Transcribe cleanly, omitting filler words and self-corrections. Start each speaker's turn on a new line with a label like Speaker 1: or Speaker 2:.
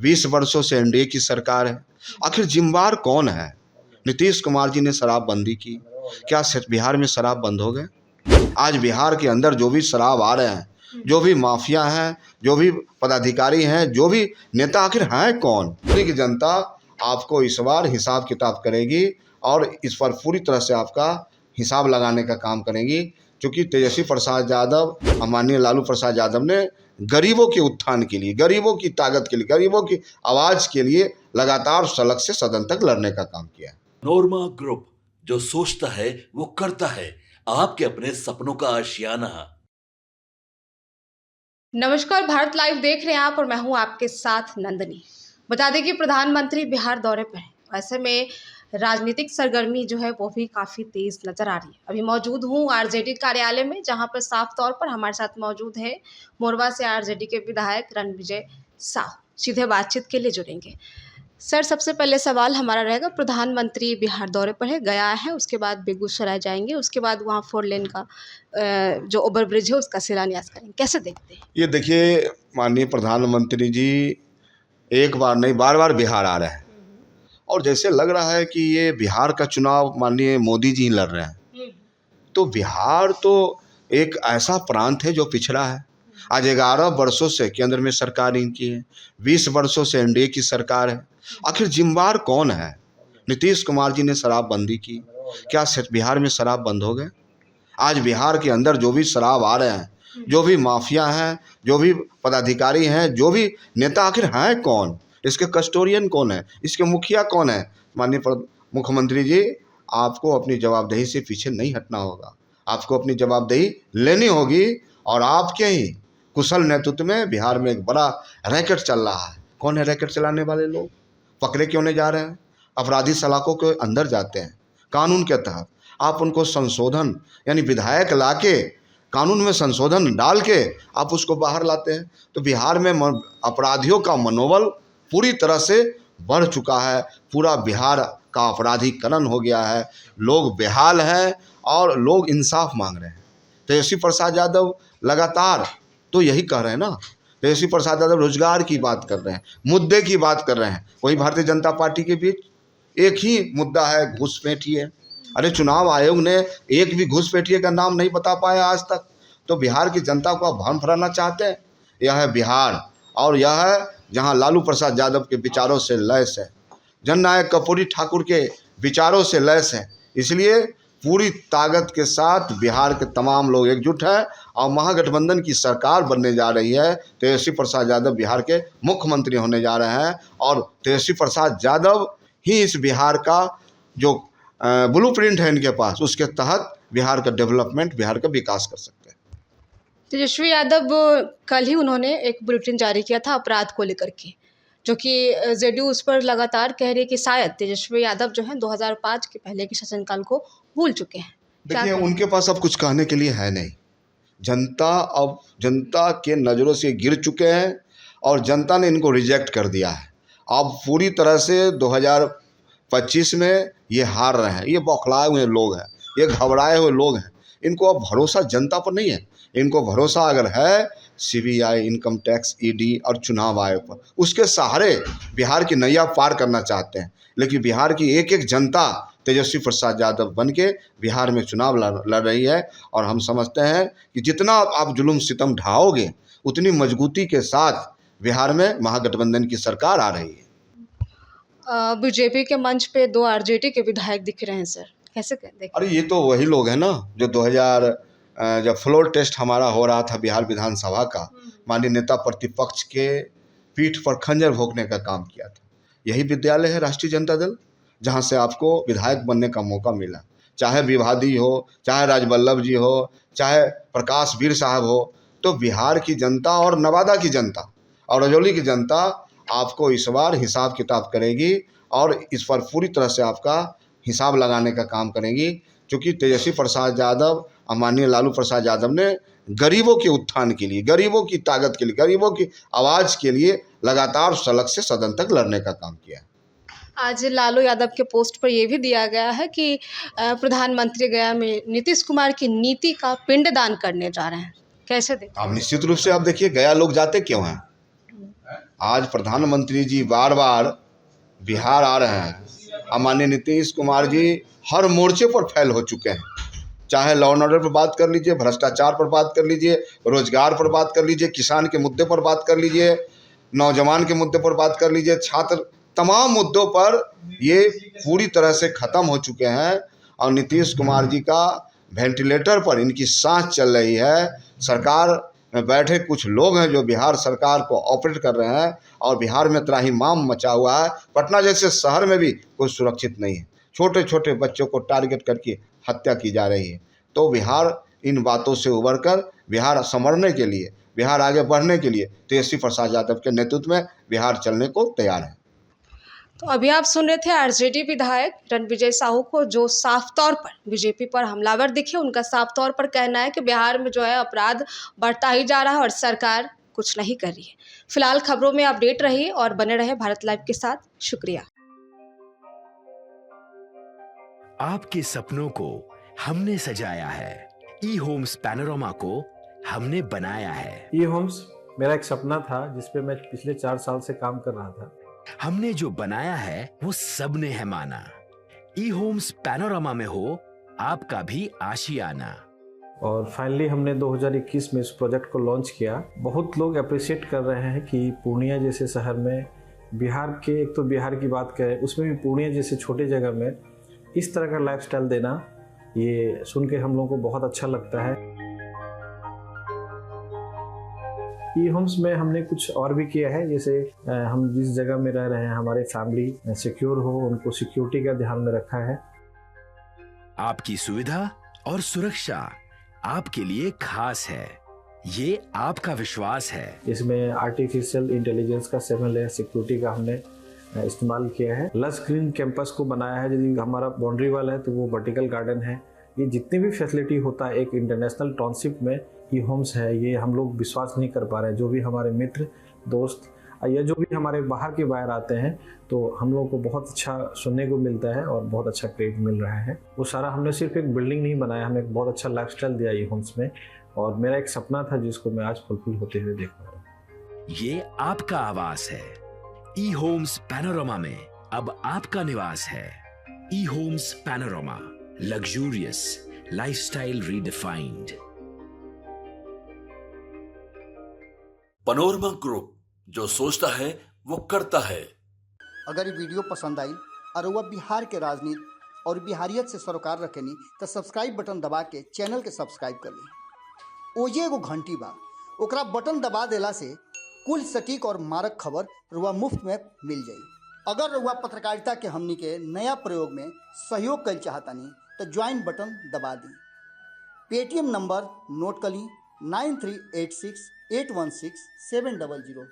Speaker 1: 20 वर्षों से एनडीए की सरकार है। आखिर जिम्मेवार कौन है? नीतीश कुमार जी ने शराबबंदी की, क्या बिहार में शराब बंद हो गए? आज बिहार के अंदर जो भी शराब आ रहे हैं, जो भी माफिया हैं, जो भी पदाधिकारी हैं, जो भी नेता, आखिर हैं कौन? पूरी की जनता आपको इस बार हिसाब किताब करेगी और इस पर पूरी तरह से आपका हिसाब लगाने का काम करेगी, क्योंकि तेजस्वी प्रसाद यादव और माननीय लालू प्रसाद यादव ने गरीबों के उत्थान के लिए, गरीबों की ताकत के लिए, गरीबों की आवाज के लिए लगातार सड़क से सदन तक लड़ने का काम किया।
Speaker 2: नोरमा ग्रुप, जो सोचता है वो करता है, आपके अपने सपनों का आशियाना।
Speaker 3: नमस्कार, भारत लाइव देख रहे हैं आप और मैं हूं आपके साथ नंदनी। बता दें कि प्रधानमंत्री बिहार दौरे पर हैं। ऐसे में राजनीतिक सरगर्मी जो है वो भी काफ़ी तेज़ नज़र आ रही है। अभी मौजूद हूं आरजेडी कार्यालय में, जहां पर साफ तौर पर हमारे साथ मौजूद है मोरवा से आरजेडी के विधायक रणविजय साहू। सीधे बातचीत के लिए जुड़ेंगे। सर, सबसे पहले सवाल हमारा रहेगा, प्रधानमंत्री बिहार दौरे पर है, गया है, उसके बाद बेगूसराय जाएंगे, उसके बाद वहाँ 4 लेन का जो ओवर ब्रिज है उसका शिलान्यास करेंगे, कैसे देखते हैं?
Speaker 1: ये देखिए, माननीय प्रधानमंत्री जी एक बार नहीं बार बार बिहार आ रहे हैं और जैसे लग रहा है कि ये बिहार का चुनाव माननीय मोदी जी लड़ रहे हैं। तो बिहार तो एक ऐसा प्रांत है जो पिछड़ा है। आज 11 वर्षों से केंद्र में सरकार इनकी है, 20 वर्षों से एनडीए की सरकार है। आखिर जिम्मेवार कौन है? नीतीश कुमार जी ने शराबबंदी की, क्या बिहार में शराब बंद हो गए? आज बिहार के अंदर जो भी शराब आ रहे हैं, जो भी माफिया हैं, जो भी पदाधिकारी हैं, जो भी नेता, आखिर हैं कौन? इसके कस्टोडियन कौन है? इसके मुखिया कौन है? माननीय मुख्यमंत्री जी, आपको अपनी जवाबदेही से पीछे नहीं हटना होगा। आपको अपनी जवाबदेही लेनी होगी और आपके ही कुशल नेतृत्व में बिहार में एक बड़ा रैकेट चल रहा है। कौन है रैकेट चलाने वाले लोग? पकड़े क्यों नहीं जा रहे हैं? अपराधी सलाखों के अंदर जाते हैं कानून के तहत। आप उनको संशोधन यानी विधायक लाके कानून में संशोधन डाल के आप उसको बाहर लाते हैं। तो बिहार में अपराधियों का मनोबल पूरी तरह से बढ़ चुका है। पूरा बिहार का अपराधीकरण हो गया है। लोग बेहाल हैं और लोग इंसाफ मांग रहे हैं। तेजस्वी प्रसाद यादव लगातार तो यही कह रहे हैं ना। तेजस्वी प्रसाद यादव रोजगार की बात कर रहे हैं, मुद्दे की बात कर रहे हैं। वहीं भारतीय जनता पार्टी के बीच एक ही मुद्दा है, घूसपैठिए। अरे चुनाव आयोग ने एक भी घूसपैठिए का नाम नहीं बता पाया आज तक। तो बिहार की जनता को आप भ्रम फैलाना चाहते हैं? यह है बिहार, और यह है जहां लालू प्रसाद यादव के विचारों से लैस है, जननायक कर्पूरी ठाकुर के विचारों से लैस है। इसलिए पूरी ताकत के साथ बिहार के तमाम लोग एकजुट हैं और महागठबंधन की सरकार बनने जा रही है। तेजस्वी प्रसाद यादव बिहार के मुख्यमंत्री होने जा रहे हैं और तेजस्वी प्रसाद यादव ही इस बिहार का जो ब्लूप्रिंट है इनके पास, उसके तहत बिहार का डेवलपमेंट, बिहार का विकास कर सकते हैं।
Speaker 3: तेजस्वी यादव कल ही उन्होंने एक बुलेटिन जारी किया था अपराध को लेकर के, जो कि जेडीयू उस पर लगातार कह रही है कि शायद तेजस्वी यादव जो हैं 2005 के पहले के शासनकाल को भूल चुके हैं।
Speaker 1: देखिए, उनके पास अब कुछ कहने के लिए है नहीं। जनता अब जनता के नज़रों से गिर चुके हैं और जनता ने इनको रिजेक्ट कर दिया है। अब पूरी तरह से 2025 में ये हार रहे हैं। ये बौखलाए हुए लोग हैं, ये घबराए हुए लोग हैं। इनको अब भरोसा जनता पर नहीं है। इनको भरोसा अगर है सीबीआई, इनकम टैक्स, ईडी और चुनाव आयोग पर, उसके सहारे बिहार की नैया पार करना चाहते हैं। लेकिन बिहार की एक एक जनता तेजस्वी प्रसाद यादव बन के बिहार में चुनाव लड़ रही है और हम समझते हैं कि जितना आप जुल्म सितम ढाओगे उतनी मजबूती के साथ बिहार में महागठबंधन की सरकार आ रही है।
Speaker 3: बीजेपी के मंच पे 2 आरजेडी के विधायक दिख रहे हैं सर, कैसे देखें?
Speaker 1: अरे ये तो वही लोग हैं ना जो 2000 जब फ्लोर टेस्ट हमारा हो रहा था बिहार विधानसभा का, माननीय नेता प्रतिपक्ष के पीठ पर खंजर भोंकने का काम किया था। यही विद्यालय है राष्ट्रीय जनता दल, जहां से आपको विधायक बनने का मौका मिला। चाहे विवादी हो, चाहे राजवल्लभ जी हो, चाहे प्रकाश वीर साहब हो, तो बिहार की जनता और नवादा की जनता और रजौली की जनता आपको इस बार हिसाब किताब करेगी और इस पर पूरी तरह से आपका हिसाब लगाने का काम करेगी, क्योंकि तेजस्वी प्रसाद यादव और माननीय लालू प्रसाद यादव ने गरीबों के उत्थान के लिए, गरीबों की ताकत के लिए, गरीबों की आवाज़ के लिए लगातार सड़क से सदन तक लड़ने का काम किया।
Speaker 3: आज लालू यादव के पोस्ट पर यह भी दिया गया है कि प्रधानमंत्री गया में नीतीश कुमार की नीति का पिंडदान करने जा रहे हैं, कैसे देखें?
Speaker 1: आप निश्चित रूप से आप देखिए, गया लोग जाते क्यों हैं? आज प्रधानमंत्री जी बार बार बिहार आ रहे हैं और माननीय नीतीश कुमार जी हर मोर्चे पर फैल हो चुके हैं। चाहे लॉ एंड ऑर्डर पर बात कर लीजिए, भ्रष्टाचार पर बात कर लीजिए, रोजगार पर बात कर लीजिए, किसान के मुद्दे पर बात कर लीजिए, नौजवान के मुद्दे पर बात कर लीजिए, छात्र, तमाम मुद्दों पर ये पूरी तरह से ख़त्म हो चुके हैं। और नीतीश कुमार जी का वेंटिलेटर पर इनकी सांस चल रही है। सरकार में बैठे कुछ लोग हैं जो बिहार सरकार को ऑपरेट कर रहे हैं और बिहार में त्राहिमाम मचा हुआ है। पटना जैसे शहर में भी कोई सुरक्षित नहीं है, छोटे छोटे बच्चों को टारगेट करके हत्या की जा रही है। तो बिहार इन बातों से उबरकर बिहार संवरने के लिए, बिहार आगे बढ़ने के लिए तेजस्वी प्रसाद यादव के नेतृत्व में बिहार चलने को तैयार है।
Speaker 3: तो अभी आप सुन रहे थे आरजेडी विधायक रणविजय साहू को, जो साफ तौर पर बीजेपी पर हमलावर दिखे। उनका साफ तौर पर कहना है कि बिहार में जो है अपराध बढ़ता ही जा रहा है और सरकार कुछ नहीं कर रही है। फिलहाल खबरों में अपडेट रहिए और बने रहे भारत लाइव के साथ। शुक्रिया।
Speaker 4: आपके सपनों को हमने सजाया है, ई होम्स पैनोरमा को हमने बनाया है।
Speaker 5: ई होम्स मेरा एक सपना था जिसपे मैं पिछले 4 साल से काम कर रहा था।
Speaker 4: हमने जो बनाया है वो सबने है माना। ई होम्स पैनोरमा में हो आपका भी आशियाना।
Speaker 5: और फाइनली हमने 2021 में इस प्रोजेक्ट को लॉन्च किया। बहुत लोग अप्रिशिएट कर रहे हैं कि पूर्णिया जैसे शहर में, बिहार के, एक तो बिहार की बात करें उसमें भी पूर्णिया जैसे छोटे जगह में इस तरह का लाइफस्टाइल देना, ये सुन के हम लोगों को बहुत अच्छा लगता है। ई होम्स में हमने कुछ और भी किया है, जैसे हम जिस जगह में रह रहे हैं हमारे फैमिली सिक्योर हो, उनको सिक्योरिटी का ध्यान में रखा है।
Speaker 4: आपकी सुविधा और सुरक्षा आपके लिए खास है, ये आपका विश्वास है।
Speaker 5: इसमें आर्टिफिशियल इंटेलिजेंस का 7 लेयर सिक्योरिटी का हमने इस्तेमाल किया है। लस ग्रीन कैंपस को बनाया है। यदि हमारा बाउंड्री वाल है तो वो वर्टिकल गार्डन है। ये जितनी भी फैसिलिटी होता है एक इंटरनेशनल टाउनशिप में, ई होम्स है, ये हम लोग विश्वास नहीं कर पा रहे हैं। जो भी हमारे मित्र, दोस्त या जो भी हमारे बाहर के बाहर आते हैं तो हम लोगों को बहुत अच्छा सुनने को मिलता है और बहुत अच्छा क्रेडिट मिल रहा है। वो सारा हमने सिर्फ एक बिल्डिंग नहीं बनाया, हमें एक बहुत अच्छा लाइफस्टाइल दिया ई होम्स में। और मेरा एक सपना था जिसको मैं आज फुलफिल होते हुए देख रहा हूँ।
Speaker 4: ये आपका आवास है। ई होम्स पैनोरमा में अब आपका निवास है। E Homes Panorama, luxurious lifestyle redefined.
Speaker 2: Panorama Group, जो सोचता है वो करता है।
Speaker 6: अगर ये वीडियो पसंद आई और वह बिहार के राजनीति और बिहारियत से सरोकार रखेनी तो सब्सक्राइब बटन दबा के चैनल के सब्सक्राइब कर ली। ओजे एगो घंटी बा, ओकरा बटन दबा देला से कुल सटीक और मारक खबर रुआ मुफ्त में मिल जाई। अगर रुआ पत्रकारिता के हमनी के नया प्रयोग में सहयोग कर चाहतानी तो ज्वाइन बटन दबा दी। पेटीएम नंबर नोट कर ली 9386 816 700।